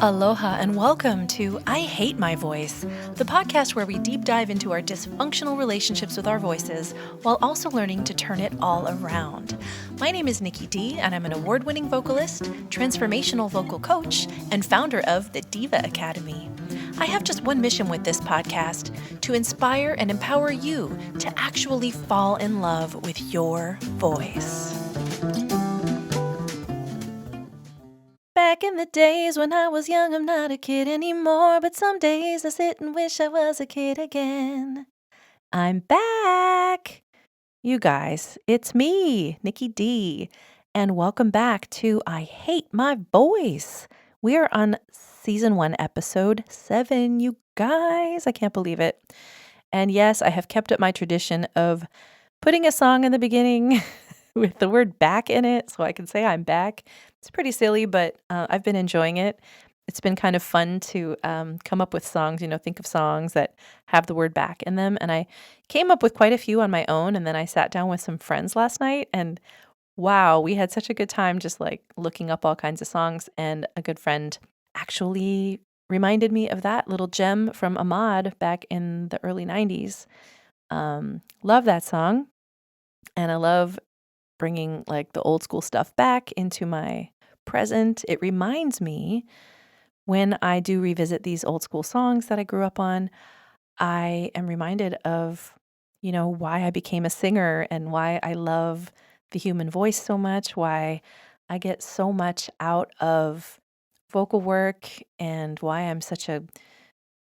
Aloha and welcome to I Hate My Voice, the podcast where we deep dive into our dysfunctional relationships with our voices while also learning to turn it all around. My name is Nikki Dee and I'm an award-winning vocalist, transformational vocal coach, and founder of the Deeva Academy. I have just one mission with this podcast, to inspire and empower you to actually fall in love with your voice. Back in the days when I was young, I'm not a kid anymore, but some days I sit and wish I was a kid again. I'm back! You guys, it's me, Nikki Dee, and welcome back to I Hate My Voice. We are on Season 1, Episode 7, you guys. I can't believe it. And yes, I have kept up my tradition of putting a song in the beginning with the word back in it, so I can say I'm back. It's pretty silly, but I've been enjoying it. It's been kind of fun to come up with songs, think of songs that have the word back in them. And I came up with quite a few on my own, and then I sat down with some friends last night, and wow, we had such a good time just like looking up all kinds of songs. And a good friend actually reminded me of that little gem from Ahmad back in the early 90s. Love that song. And I love bringing like the old school stuff back into my present. It reminds me when I do revisit these old school songs that I grew up on, I am reminded of, why I became a singer and why I love the human voice so much, why I get so much out of vocal work and why I'm such a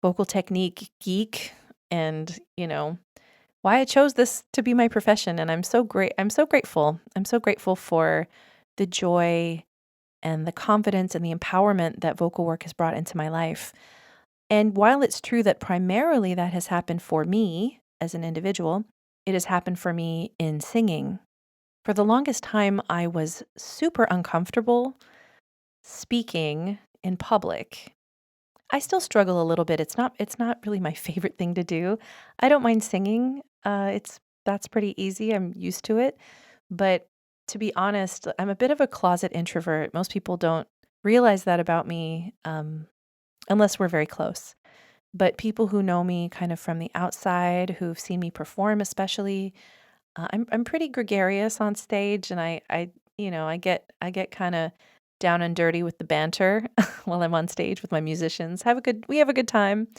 vocal technique geek and, why I chose this to be my profession. And I'm so grateful. I'm so grateful for the joy and the confidence and the empowerment that vocal work has brought into my life. And while it's true that primarily that has happened for me as an individual, it has happened for me in singing. For the longest time, I was super uncomfortable speaking in public. I still struggle a little bit. It's not really my favorite thing to do. I don't mind singing. That's pretty easy. I'm used to it. But to be honest, I'm a bit of a closet introvert. Most people don't realize that about me, unless we're very close. But people who know me kind of from the outside, who've seen me perform especially, I'm pretty gregarious on stage, and I get kind of down and dirty with the banter while I'm on stage with my musicians. We have a good time.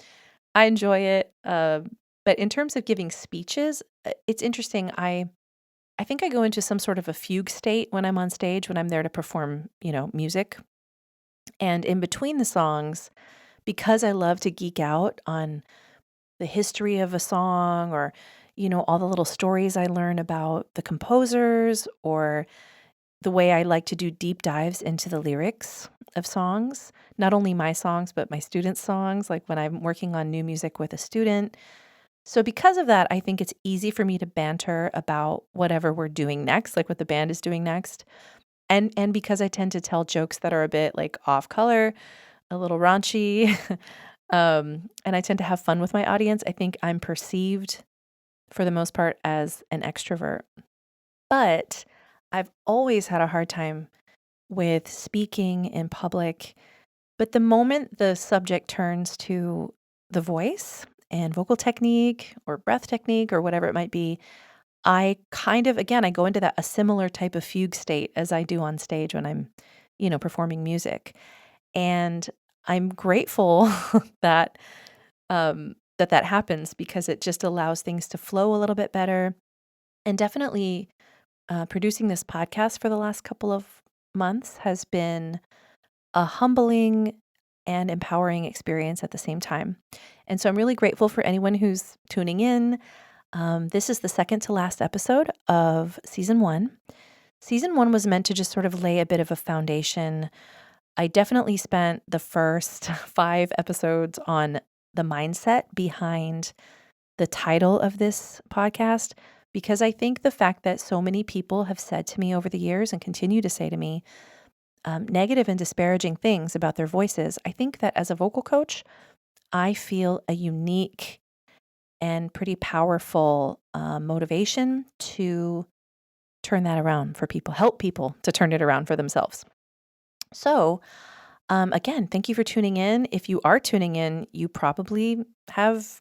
I enjoy it. But in terms of giving speeches, it's interesting. I think I go into some sort of a fugue state when I'm on stage, when I'm there to perform, music. And in between the songs, because I love to geek out on the history of a song or, all the little stories I learn about the composers, or the way I like to do deep dives into the lyrics of songs, not only my songs, but my students' songs, like when I'm working on new music with a student. So because of that, I think it's easy for me to banter about whatever we're doing next, like what the band is doing next. And because I tend to tell jokes that are a bit like off color, a little raunchy, and I tend to have fun with my audience, I think I'm perceived for the most part as an extrovert. But I've always had a hard time with speaking in public. But the moment the subject turns to the voice and vocal technique or breath technique or whatever it might be, I kind of, again, I go into a similar type of fugue state as I do on stage when I'm, performing music. And I'm grateful that that happens, because it just allows things to flow a little bit better. And definitely producing this podcast for the last couple of months has been a humbling and empowering experience at the same time. And so I'm really grateful for anyone who's tuning in. This is the second to last episode of Season 1. Season 1 was meant to just sort of lay a bit of a foundation. I definitely spent the first 5 episodes on the mindset behind the title of this podcast, because I think the fact that so many people have said to me over the years and continue to say to me negative and disparaging things about their voices, I think that as a vocal coach, I feel a unique and pretty powerful motivation to turn that around for people, help people to turn it around for themselves. So Again, thank you for tuning in. If you are tuning in, you probably have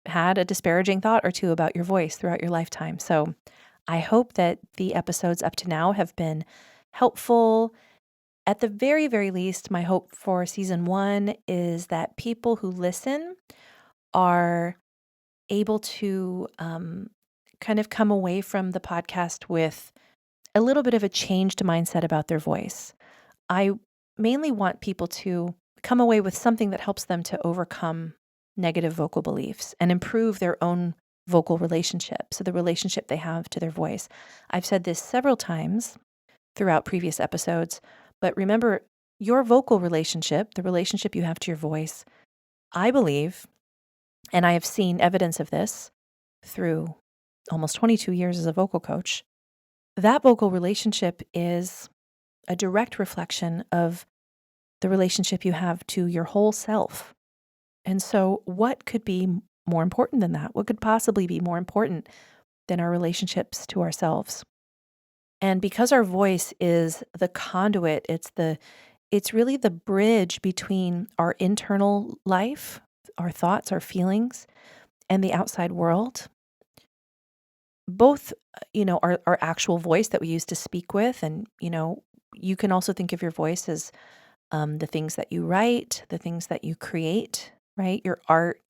had a disparaging thought or two about your voice throughout your lifetime. So I hope that the episodes up to now have been helpful. At the very, very least, my hope for season 1 is that people who listen are able to kind of come away from the podcast with a little bit of a changed mindset about their voice. I mainly want people to come away with something that helps them to overcome negative vocal beliefs and improve their own vocal relationship, so the relationship they have to their voice. I've said this several times throughout previous episodes, but remember, your vocal relationship, the relationship you have to your voice, I believe, and I have seen evidence of this through almost 22 years as a vocal coach, that vocal relationship is a direct reflection of the relationship you have to your whole self. And so what could be more important than that? What could possibly be more important than our relationships to ourselves? And because our voice is the conduit, it's really the bridge between our internal life, our thoughts, our feelings, and the outside world. Both, our actual voice that we use to speak with, and, you can also think of your voice as the things that you write, the things that you create, right? Your art,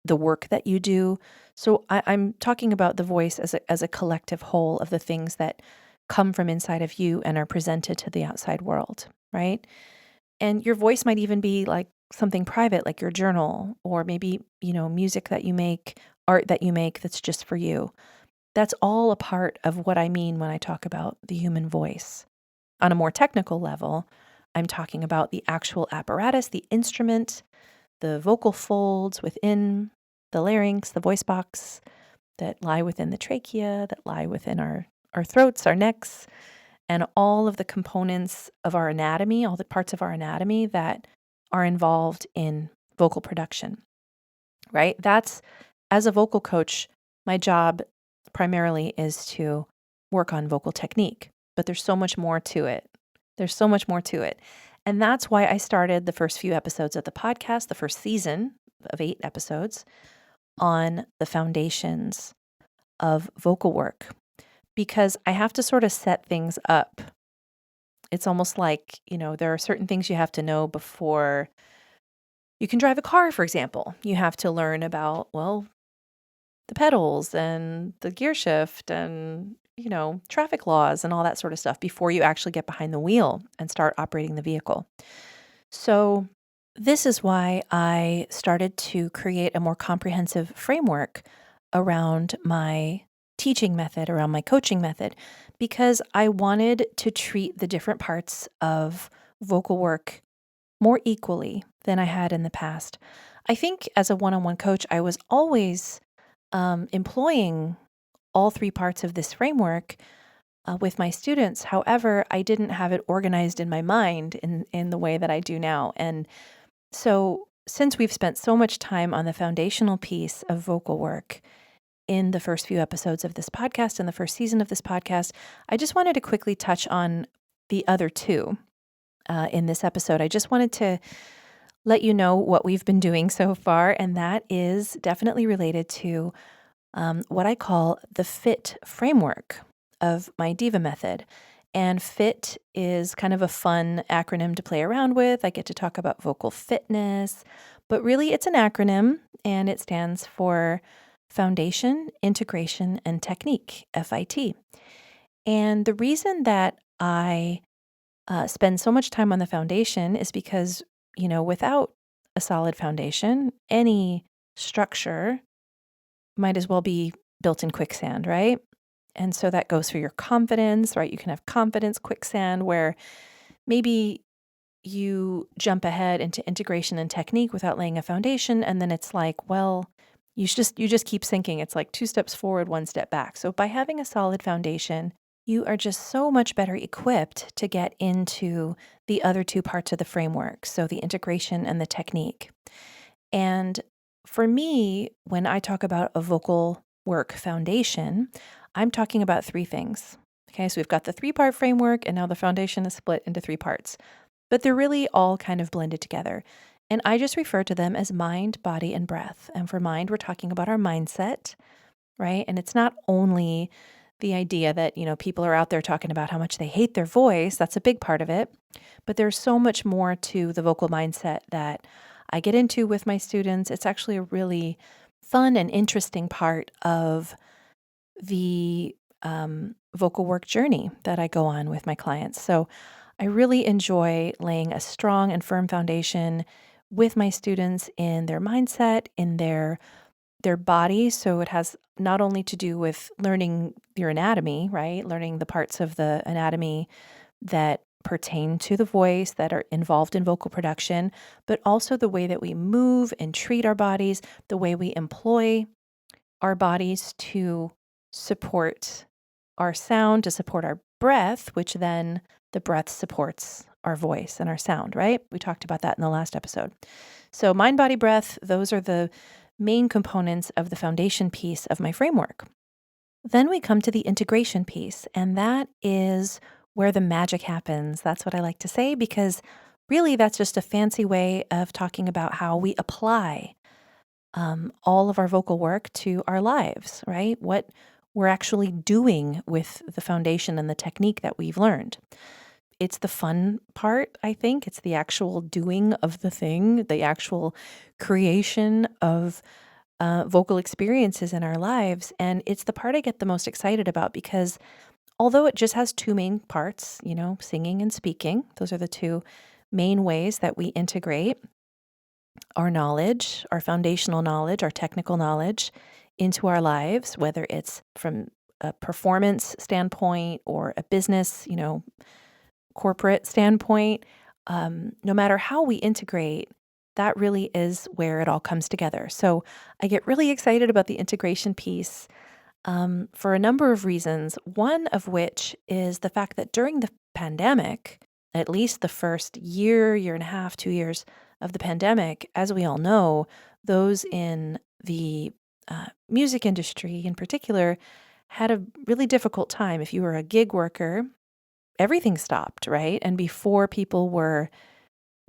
the work that you do. So I'm talking about the voice as a collective whole of the things that come from inside of you and are presented to the outside world, right? And your voice might even be like something private, like your journal, or maybe, music that you make, art that you make that's just for you. That's all a part of what I mean when I talk about the human voice. On a more technical level, I'm talking about the actual apparatus, the instrument, the vocal folds within the larynx, the voice box that lie within the trachea, that lie within our throats, our necks, and all of the components of our anatomy, all the parts of our anatomy that are involved in vocal production, right? That's, as a vocal coach, my job primarily is to work on vocal technique, but there's so much more to it. There's so much more to it. And that's why I started the first few episodes of the podcast, the first season of 8 episodes, on the foundations of vocal work, because I have to sort of set things up. It's almost like, there are certain things you have to know before you can drive a car, for example. You have to learn about, the pedals and the gear shift and, traffic laws and all that sort of stuff before you actually get behind the wheel and start operating the vehicle. So this is why I started to create a more comprehensive framework around my teaching method, around my coaching method, because I wanted to treat the different parts of vocal work more equally than I had in the past. I think as a one-on-one coach, I was always employing all 3 parts of this framework with my students. However, I didn't have it organized in my mind in the way that I do now. And so since we've spent so much time on the foundational piece of vocal work in the first few episodes of this podcast and the first season of this podcast, I just wanted to quickly touch on the other 2 in this episode. I just wanted to let you know what we've been doing so far, and that is definitely related to what I call the FIT framework of my Deeva method. And FIT is kind of a fun acronym to play around with. I get to talk about vocal fitness, but really it's an acronym, and it stands for Foundation, Integration, and Technique, FIT. And the reason that I spend so much time on the foundation is because, without a solid foundation, any structure might as well be built in quicksand, right? And so that goes for your confidence, right? You can have confidence quicksand where maybe you jump ahead into integration and technique without laying a foundation. And then it's like, you just keep sinking. It's like 2 steps forward, 1 step back. So by having a solid foundation, you are just so much better equipped to get into the other 2 parts of the framework. So the integration and the technique. And for me, when I talk about a vocal work foundation, I'm talking about 3 things. Okay, so we've got the 3-part framework, and now the foundation is split into 3 parts. but they're really all kind of blended together. And I just refer to them as mind, body, and breath. And for mind, we're talking about our mindset, right? And it's not only the idea that, people are out there talking about how much they hate their voice. That's a big part of it. But there's so much more to the vocal mindset that I get into with my students. It's actually a really fun and interesting part of the vocal work journey that I go on with my clients. So I really enjoy laying a strong and firm foundation with my students in their mindset, in their body. So it has not only to do with learning your anatomy, right? Learning the parts of the anatomy that pertain to the voice, that are involved in vocal production, but also the way that we move and treat our bodies, the way we employ our bodies to support our sound, to support our breath, which then the breath supports our voice and our sound, right? We talked about that in the last episode. So mind, body, breath, those are the main components of the foundation piece of my framework. Then we come to the integration piece, and that is where the magic happens. That's what I like to say, because really that's just a fancy way of talking about how we apply all of our vocal work to our lives, right? What we're actually doing with the foundation and the technique that we've learned. It's the fun part, I think. It's the actual doing of the thing, the actual creation of vocal experiences in our lives. And it's the part I get the most excited about because although it just has two main parts, singing and speaking, those are the two main ways that we integrate our knowledge, our foundational knowledge, our technical knowledge into our lives, whether it's from a performance standpoint or a business, corporate standpoint. No matter how we integrate, that really is where it all comes together. So I get really excited about the integration piece for a number of reasons, one of which is the fact that during the pandemic, at least the first year and a half, 2 years of the pandemic, as we all know, those in the music industry in particular had a really difficult time. If you were a gig worker, everything stopped, right? And before people were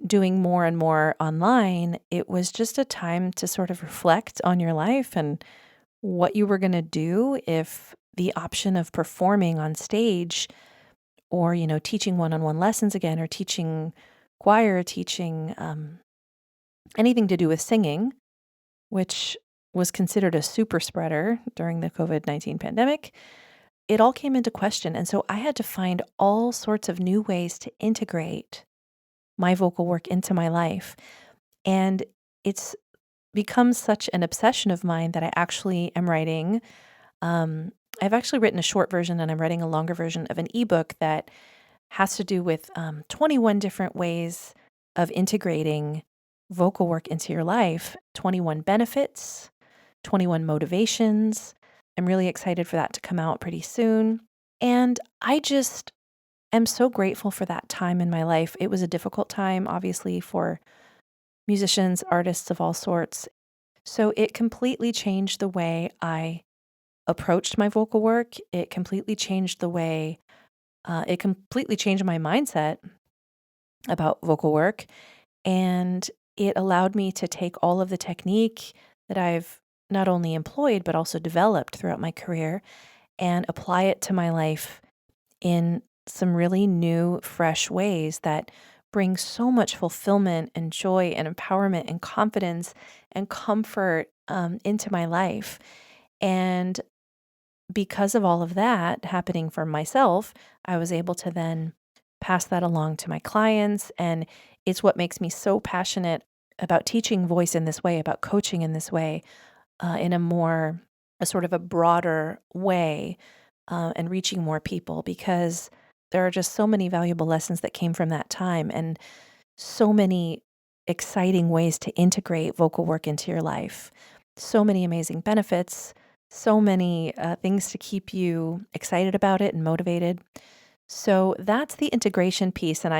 doing more and more online, it was just a time to sort of reflect on your life and what you were going to do if the option of performing on stage or, teaching one-on-one lessons again, or teaching choir, teaching anything to do with singing, which was considered a super spreader during the COVID-19 pandemic, it all came into question. And so I had to find all sorts of new ways to integrate my vocal work into my life. And it's become such an obsession of mine that I actually am writing. I've actually written a short version and I'm writing a longer version of an ebook that has to do with 21 different ways of integrating vocal work into your life, 21 benefits, 21 motivations. I'm really excited for that to come out pretty soon. And I just am so grateful for that time in my life. It was a difficult time, obviously, for musicians, artists of all sorts. So it completely changed the way I approached my vocal work. It completely changed the way, it completely changed my mindset about vocal work. And it allowed me to take all of the technique that I've not only employed, but also developed throughout my career and apply it to my life in some really new, fresh ways that bring so much fulfillment and joy and empowerment and confidence and comfort into my life. And because of all of that happening for myself, I was able to then pass that along to my clients. And it's what makes me so passionate about teaching voice in this way, about coaching in this way, in a sort of a broader way, and reaching more people, because there are just so many valuable lessons that came from that time and so many exciting ways to integrate vocal work into your life. So many amazing benefits, so many things to keep you excited about it and motivated. So that's the integration piece. And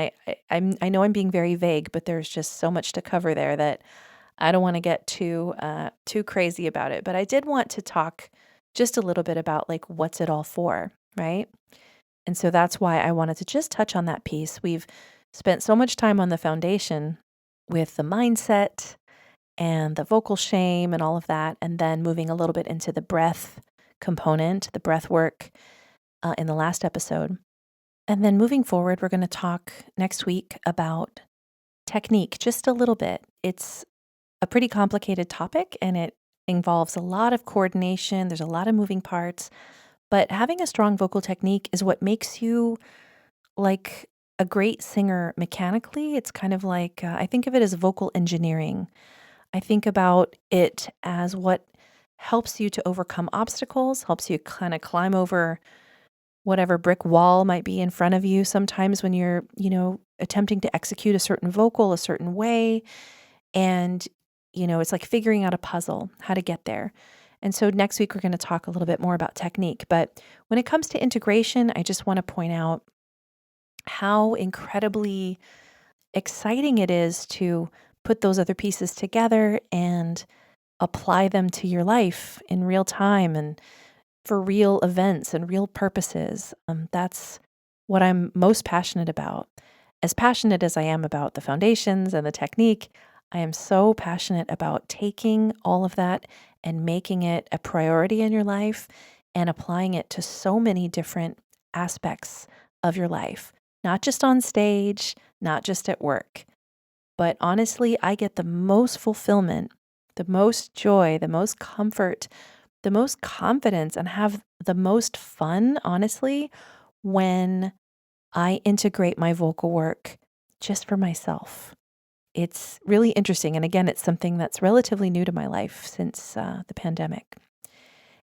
I know I'm being very vague, but there's just so much to cover there that I don't want to get too crazy about it. But I did want to talk just a little bit about what's it all for, right? And so that's why I wanted to just touch on that piece. We've spent so much time on the foundation with the mindset and the vocal shame and all of that, and then moving a little bit into the breath component, the breath work in the last episode. And then moving forward, we're going to talk next week about technique just a little bit. It's a pretty complicated topic and it involves a lot of coordination. There's a lot of moving parts, but having a strong vocal technique is what makes you like a great singer mechanically. It's kind of like, I think of it as vocal engineering. I think about it as what helps you to overcome obstacles, helps you kind of climb over whatever brick wall might be in front of you sometimes when you're, attempting to execute a certain vocal a certain way. And, it's like figuring out a puzzle, how to get there. And so next week, we're going to talk a little bit more about technique. But when it comes to integration, I just want to point out how incredibly exciting it is to put those other pieces together and apply them to your life in real time and for real events and real purposes. That's what I'm most passionate about. As passionate as I am about the foundations and the technique, I am so passionate about taking all of that and making it a priority in your life and applying it to so many different aspects of your life, not just on stage, not just at work. But honestly, I get the most fulfillment, the most joy, the most comfort, the most confidence, and have the most fun, honestly, when I integrate my vocal work just for myself. It's really interesting. And again, it's something that's relatively new to my life since the pandemic.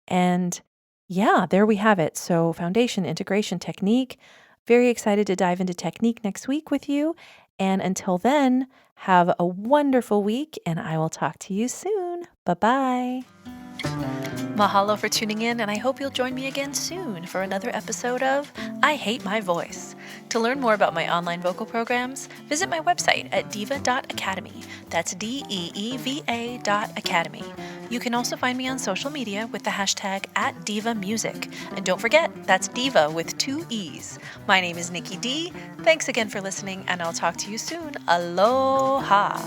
And yeah, there we have it. So foundation, integration, technique. Very excited to dive into technique next week with you. And until then, have a wonderful week, and I will talk to you soon. Bye-bye. Mahalo for tuning in, and I hope you'll join me again soon for another episode of I Hate My Voice. To learn more about my online vocal programs, visit my website at Deeva.Academy. That's DEEVA.Academy. You can also find me on social media with the hashtag @DeevaMusic. And don't forget, that's Deeva with 2 E's. My name is Nikki Dee. Thanks again for listening, and I'll talk to you soon. Aloha!